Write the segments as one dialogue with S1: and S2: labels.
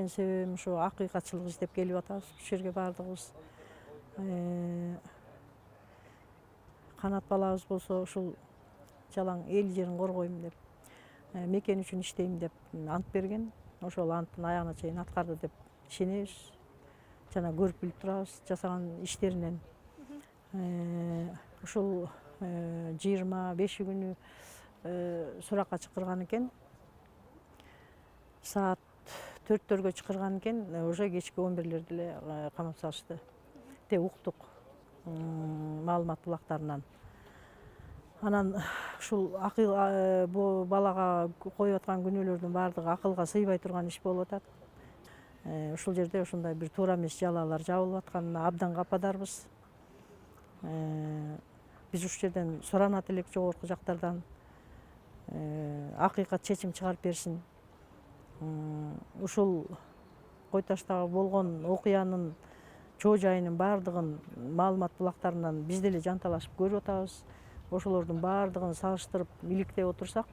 S1: элден себебим ушу акыйкатчылык издеп келип атабыз бул жерге баардыгыбыз. Канат балабыз болсо ушул жалаң эл жерин коргойм деп, мекен үчүн иштейм деп ант берген. Ошол анттын аягына чейин аткарды деп ишенебиз. Жана көрүп билип турабыз жасаган иштеринен. Ушул 25 күнү суракка чакырган экен. Саат 4-төргө чакырган экен, уже кечки 11-лерде эле камап салышты деп уктук маалымат булактарынан. Анан ушул бул балага коюп аткан күнөөлөрдүн баардыгы акылга сыйбай турган иш болуп атат. Ушул жерде ушундай бир туура эмес жалалар жабылып атканына абдан кападарбыз. Биз ушул жерден суранат элек жогорку жактардан акыйкат чечим чыгарып берсин. Ушул Кой Таштагы болгон окуянын чоо жайынын баардыгын маалымат булактарынан биз деле жанталашып көрүп атабыз. Ошолордун баардыгын салыштырып иликтеп отурсак,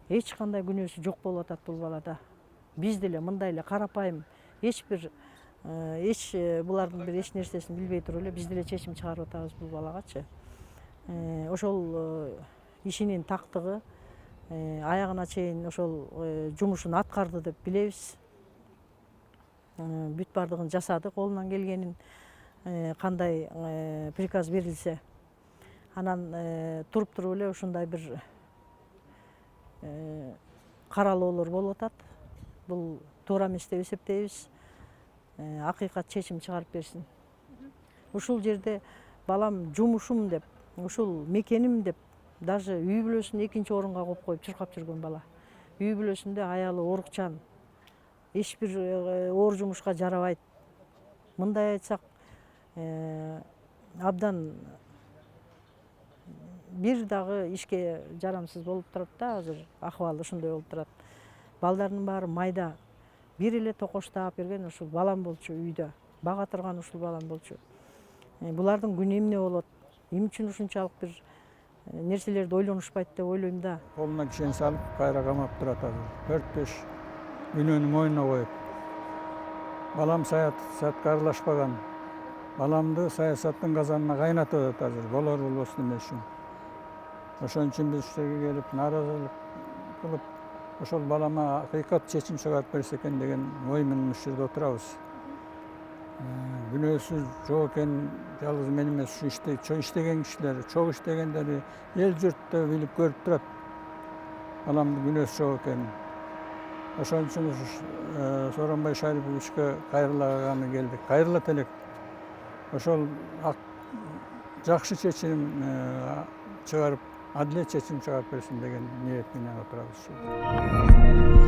S1: эч кандай күнөөсү жок болуп атат бул балада. Биз деле мындай эле карапайым эч булардын бир эч нерсесин билбей туруп эле биз деле чечим чыгарып атабыз бул балагачы. Ошол ишинин тактыгы аягына чейин ошол жумушун аткарды деп билебиз. Бүт баардыгын жасады колунан келгенин, кандай приказ берилсе. Анан туруп эле ушундай бир каралоолор болуп атат. Бул туура эмес деп эсептейбиз. Акыйкат чечим чыгарып берсин. Ушул жерде балам жумушум деп, ушул мекеним деп, даже үй бүлөсүн экинчи орунга коюп коюп чуркап жүргөн бала. Үй бүлөсүндө аялы орукчан, эч бир оор жумушка жарабайт. Мындай айтсак, абдан бир дагы ишке жарамсыз болуп турат да, азыр акыбалы ушундай болуп турат. Балдардын баары майда. Бир эле токош таап берген ушул балам болчу үйдө. Бага турган ушул балам болчу. Булардын күнү эмне болот? Эмне үчүн ушунчалык бир нерселерди ойлонушпайт деп ойлойм да.
S2: Колуна кишен салып, кайра камап турат азыр. 4-5 күнөөнү мойнуна коюп. Балам саятка аралашпаган. Баламды саясаттын казанына кайнатып атат азыр. Болор болбосун эмес үчүн. Ошон үчүн биз ушерге келип, нааразылык кылып, ошол балама акыйкат чечим чыгарып берсе экен деген ой менен ушул жерде отурабыз. Күнөөсү жок экен, жалгыз мен эмес, ушу иштеген кишилер, чогуу иштегендери эл журт да билип көрүп турат. Баламдын күнөөсү жок экенин. Ошон үчүн Сооронбай Шариповичке кайрылаганы келдик. Кайрылат элек. Ошол жакшы чечим чыгарып, адилет чечим чыгарып берсин деген ниет менен отурабыз.